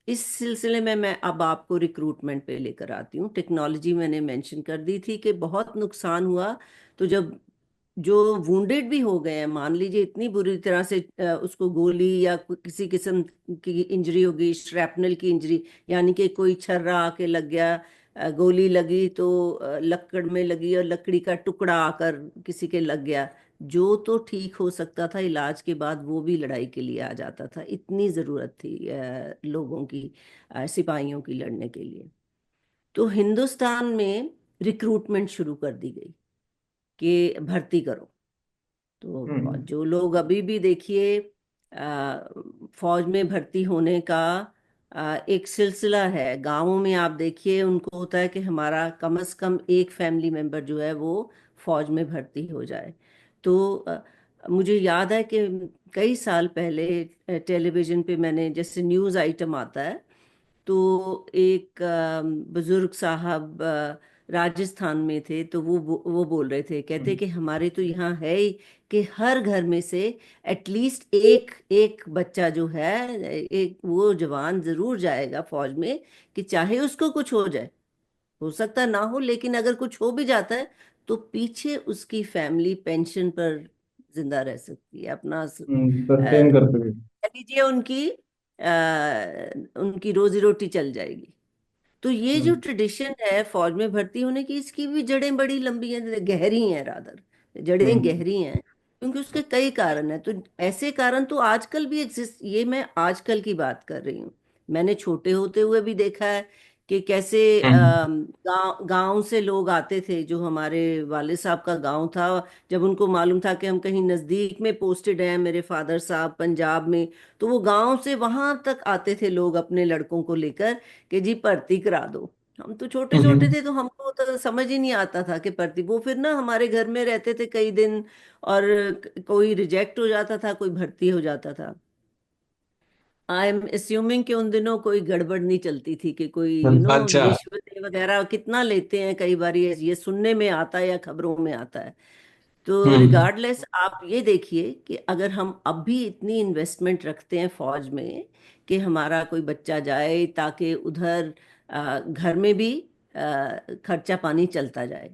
इस सिलसिले में मैं अब आपको रिक्रूटमेंट पे लेकर आती हूँ। टेक्नोलॉजी मैंने मेंशन कर दी थी कि बहुत नुकसान हुआ। तो जब जो वुंडेड भी हो गए हैं, मान लीजिए इतनी बुरी तरह से उसको गोली या किसी किस्म की इंजरी होगी, श्रैपनल की इंजरी, यानी कि कोई छर्रा आके लग गया, गोली लगी तो लकड़ में लगी और लकड़ी का टुकड़ा आकर किसी के लग गया। जो तो ठीक हो सकता था इलाज के बाद, वो भी लड़ाई के लिए आ जाता था। इतनी जरूरत थी लोगों की, सिपाहियों की लड़ने के लिए। तो हिंदुस्तान में रिक्रूटमेंट शुरू कर दी गई कि भर्ती करो। तो हम्म। जो लोग अभी भी देखिए फौज में भर्ती होने का एक सिलसिला है। गांवों में आप देखिए, उनको होता है कि हमारा कम से कम एक फैमिली मेंबर जो है वो फौज में भर्ती हो जाए। तो मुझे याद है कि कई साल पहले टेलीविजन पे मैंने, जैसे न्यूज़ आइटम आता है, तो एक बुजुर्ग साहब राजस्थान में थे। तो वो बोल रहे थे, कहते हम्म। कि हमारे तो यहाँ है ही कि हर घर में से एटलीस्ट एक एक बच्चा जो है, एक वो जवान जरूर जाएगा फौज में, कि चाहे उसको कुछ हो सकता ना हो, लेकिन अगर कुछ हो भी जाता है तो पीछे उसकी फैमिली पेंशन पर जिंदा रह सकती है, अपना सस्टेन करते हुए। कह लीजिए उनकी उनकी रोजी रोटी चल जाएगी। तो ये जो हम्म। ट्रेडिशन है फौज में भर्ती होने की, इसकी भी जड़ें बड़ी लंबी हैं, गहरी हैं, रादर जड़ें हम्म। गहरी हैं। क्योंकि उसके कई कारण हैं। तो ऐसे कारण तो आजकल भी एग्जिस्ट, ये मैं आजकल की बात कर रही हूँ। मैंने छोटे होते हुए भी देखा है कि कैसे हम्म। गांव गांव से लोग आते थे, जो हमारे वाले साहब का गांव था। जब उनको मालूम था कि हम कहीं नजदीक में पोस्टेड हैं, मेरे फादर साहब पंजाब में, तो वो गांव से वहां तक आते थे लोग अपने लड़कों को लेकर कि जी भर्ती करा दो। हम तो छोटे छोटे हम्म। थे, तो हमको तो समझ ही नहीं आता था कि भर्ती। वो फिर ना हमारे घर में रहते थे कई दिन, और कोई रिजेक्ट हो जाता था, कोई भर्ती हो जाता था। आई एम अस्यूमिंग कि उन दिनों कोई गड़बड़ नहीं चलती थी कि कोई अच्छा। रिश्वत वगैरह कितना लेते हैं, कई बार ये सुनने में आता है या खबरों में आता है। तो हम्म। रिगार्डलेस आप ये देखिए कि अगर हम अब भी इतनी इन्वेस्टमेंट रखते हैं फौज में कि हमारा कोई बच्चा जाए ताकि उधर घर में भी खर्चा पानी चलता जाए,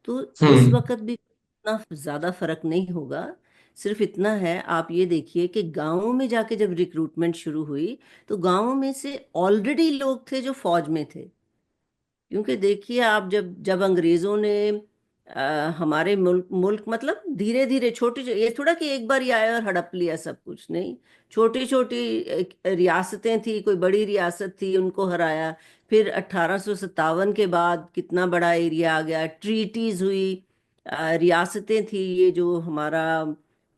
तो इस हम्म। वक्त भी इतना ज्यादा फर्क नहीं होगा। सिर्फ इतना है, आप ये देखिए कि गांवों में जाके जब रिक्रूटमेंट शुरू हुई, तो गांवों में से ऑलरेडी लोग थे जो फौज में थे। क्योंकि देखिए आप, जब जब अंग्रेजों ने हमारे मुल्क मुल्क मतलब धीरे धीरे छोटी, ये थोड़ा कि एक बार ही आया और हड़प लिया सब कुछ, नहीं। छोटी छोटी रियासतें थी, कोई बड़ी रियासत थी, उनको हराया। फिर 1857 के बाद कितना बड़ा एरिया आ गया, ट्रीटीज हुई, रियासतें थी। ये जो हमारा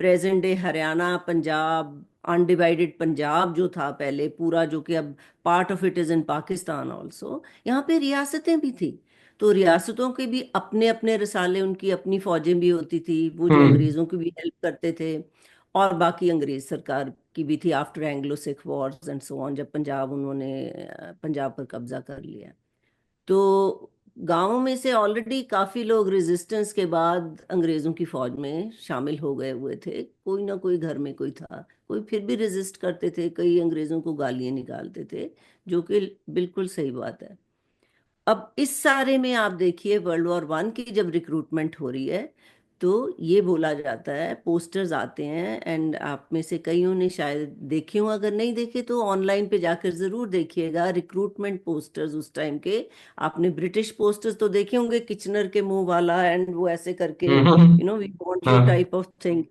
present day Haryana, Punjab, undivided Punjab जो था पहले पूरा, जो कि अब part of it is in Pakistan also, यहाँ पे रियासतें भी थी। तो रियासतों के भी अपने अपने रसाले, उनकी अपनी फौजें भी होती थी, वो जो हम्म। अंग्रेजों की भी हेल्प करते थे। और बाकी अंग्रेज सरकार की भी थी after Anglo Sikh Wars and so on, जब पंजाब उन्होंने पंजाब पर कब्जा कर लिया। तो गांवों में से ऑलरेडी काफी लोग रेजिस्टेंस के बाद अंग्रेजों की फौज में शामिल हो गए हुए थे। कोई ना कोई घर में कोई था, कोई फिर भी रेजिस्ट करते थे, कई अंग्रेजों को गालियां निकालते थे, जो कि बिल्कुल सही बात है। अब इस सारे में आप देखिए, वर्ल्ड वॉर 1 की जब रिक्रूटमेंट हो रही है, तो ये बोला जाता है, पोस्टर्स आते हैं, एंड आप में से कईयों ने शायद देखे हो, अगर नहीं देखे तो ऑनलाइन पे जाकर जरूर देखिएगा रिक्रूटमेंट पोस्टर्स उस टाइम के। आपने ब्रिटिश पोस्टर्स तो देखे होंगे, किचनर के मुंह वाला, एंड वो ऐसे करके, हम्म। वी वांट यू हाँ। Type of thing.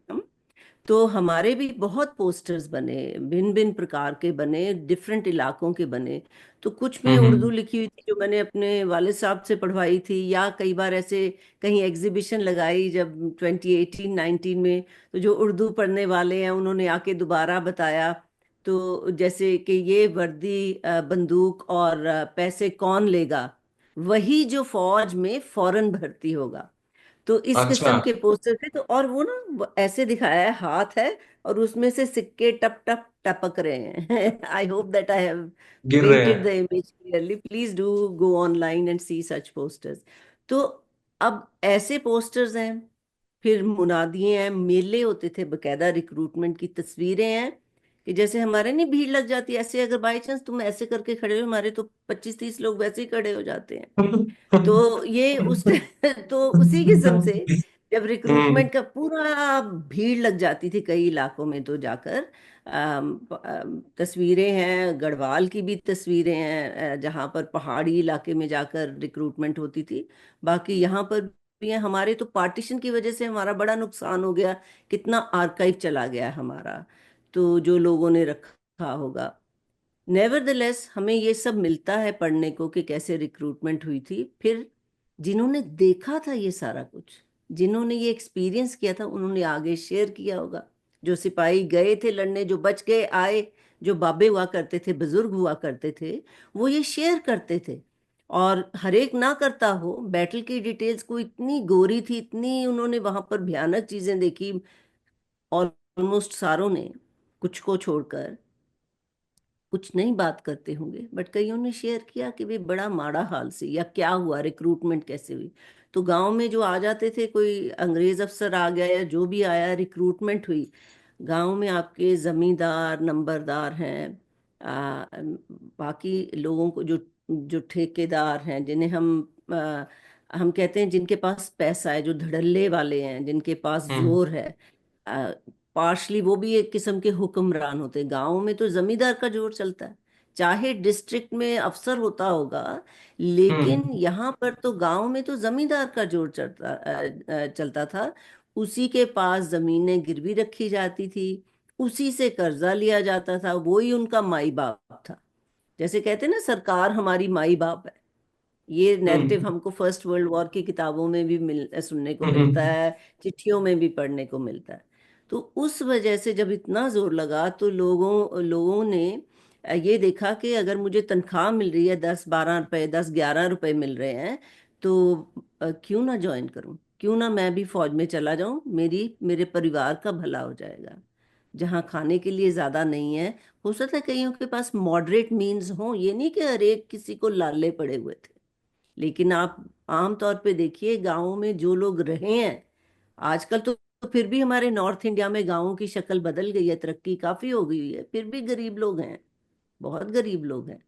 तो हमारे भी बहुत पोस्टर्स बने, भिन्न भिन्न प्रकार के बने, डिफरेंट इलाकों के बने। तो कुछ में उर्दू हम्म। लिखी हुई थी, जो मैंने अपने वाले साहब से पढ़वाई थी, या कई बार ऐसे कहीं एग्जीबिशन लगाई जब 2018-19 में, तो जो उर्दू पढ़ने वाले हैं उन्होंने आके दोबारा बताया। तो जैसे कि ये वर्दी, बंदूक और पैसे कौन लेगा, वही जो फौज में फौरन भर्ती होगा। तो इस अच्छा। किस्म के पोस्टर थे। तो और वो ना, वो ऐसे दिखाया है, हाथ है और उसमें से सिक्के टप टप टपक रहे हैं। I hope that I have गिर रहे पेंटेड द हैं। Image clearly. Please do go online and see such posters. तो अब ऐसे पोस्टर्स हैं, फिर मुनादिए हैं, मेले होते थे, बकायदा रिक्रूटमेंट की तस्वीरें हैं कि जैसे हमारे नहीं भीड़ लग जाती है, ऐसे अगर बाई चांस तुम ऐसे करके खड़े हो, हमारे तो 25-30 लोग वैसे ही खड़े हो जाते हैं। तो ये उस तो उसी किस्म से जब हम्म रिक्रूटमेंट का पूरा भीड़ लग जाती थी कई इलाकों में, तो जाकर तस्वीरें हैं, गढ़वाल की भी तस्वीरें हैं, जहाँ पर पहाड़ी इलाके में जाकर रिक्रूटमेंट होती थी। बाकी यहाँ पर भी है। हमारे तो पार्टीशन की वजह से हमारा बड़ा नुकसान हो गया, कितना आर्काइव चला गया है हमारा, तो जो लोगों ने रखा होगा। नेवरदलेस हमें ये सब मिलता है पढ़ने को कि कैसे रिक्रूटमेंट हुई थी। फिर जिन्होंने देखा था ये सारा कुछ, जिन्होंने ये एक्सपीरियंस किया था, उन्होंने आगे शेयर किया होगा। जो सिपाही गए थे लड़ने, जो बच गए आए, जो बाबे हुआ करते थे, बुजुर्ग हुआ करते थे, वो ये शेयर करते थे। और हर एक ना करता हो, बैटल की डिटेल्स को इतनी गोरी थी, इतनी उन्होंने वहां पर भयानक चीजें देखी, ऑलमोस्ट सारों ने, कुछ को छोड़कर। कुछ नहीं बात करते होंगे, बट कईयों ने शेयर किया कि भी बड़ा माड़ा हाल से, या क्या हुआ, रिक्रूटमेंट कैसे हुई। तो गांव में जो आ जाते थे, कोई अंग्रेज अफसर आ गया या जो भी आया, रिक्रूटमेंट हुई। गांव में आपके जमींदार नंबरदार हैं, बाकी लोगों को जो जो ठेकेदार हैं, जिन्हें हम कहते हैं, जिनके पास पैसा है, जो धड़ल्ले वाले हैं, जिनके पास हम्म जोर है, पार्शली वो भी एक किस्म के हुक्मरान होते हैं। गांव में तो जमींदार का जोर चलता है, चाहे डिस्ट्रिक्ट में अफसर होता होगा, लेकिन हम्म यहाँ पर तो गांव में तो जमींदार का जोर चलता था। उसी के पास जमीनें गिरवी रखी जाती थी, उसी से कर्जा लिया जाता था, वही उनका माई बाप था। जैसे कहते हैं ना, सरकार हमारी माई बाप है। ये नैरेटिव हम्म हमको फर्स्ट वर्ल्ड वॉर की किताबों में भी सुनने को मिलता हम्म है, चिट्ठियों में भी पढ़ने को मिलता है। तो उस वजह से जब इतना जोर लगा, तो लोगों लोगों ने ये देखा कि अगर मुझे तनख्वाह मिल रही है 10-12 रुपए, 10-11 रुपए मिल रहे हैं, तो क्यों ना ज्वाइन करूं, क्यों ना मैं भी फौज में चला जाऊं, मेरे परिवार का भला हो जाएगा। जहाँ खाने के लिए ज्यादा नहीं है, हो सकता है कईयों के पास मॉडरेट मीन्स हो, ये नहीं कि हर एक किसी को लाले पड़े हुए थे। लेकिन आप आम तौर पे देखिए, गांवों में जो लोग रहे हैं आजकल, तो फिर भी हमारे नॉर्थ इंडिया में गांवों की शक्ल बदल गई है, तरक्की काफी हो गई है, फिर भी गरीब लोग हैं, बहुत गरीब लोग हैं।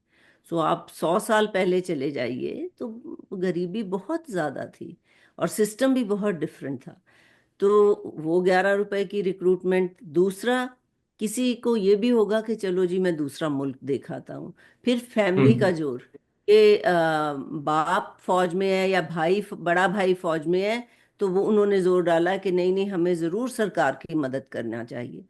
सो आप 100 साल पहले चले जाइए तो गरीबी बहुत ज्यादा थी, और सिस्टम भी बहुत डिफरेंट था। तो वो 11 रुपए की रिक्रूटमेंट। दूसरा, किसी को ये भी होगा कि चलो जी मैं दूसरा मुल्क देखाता हूँ। फिर फैमिली का हम्म जोर, कि बाप फौज में है या भाई, बड़ा भाई फौज में है, तो वो उन्होंने जोर डाला कि नहीं नहीं, हमें जरूर सरकार की मदद करना चाहिए।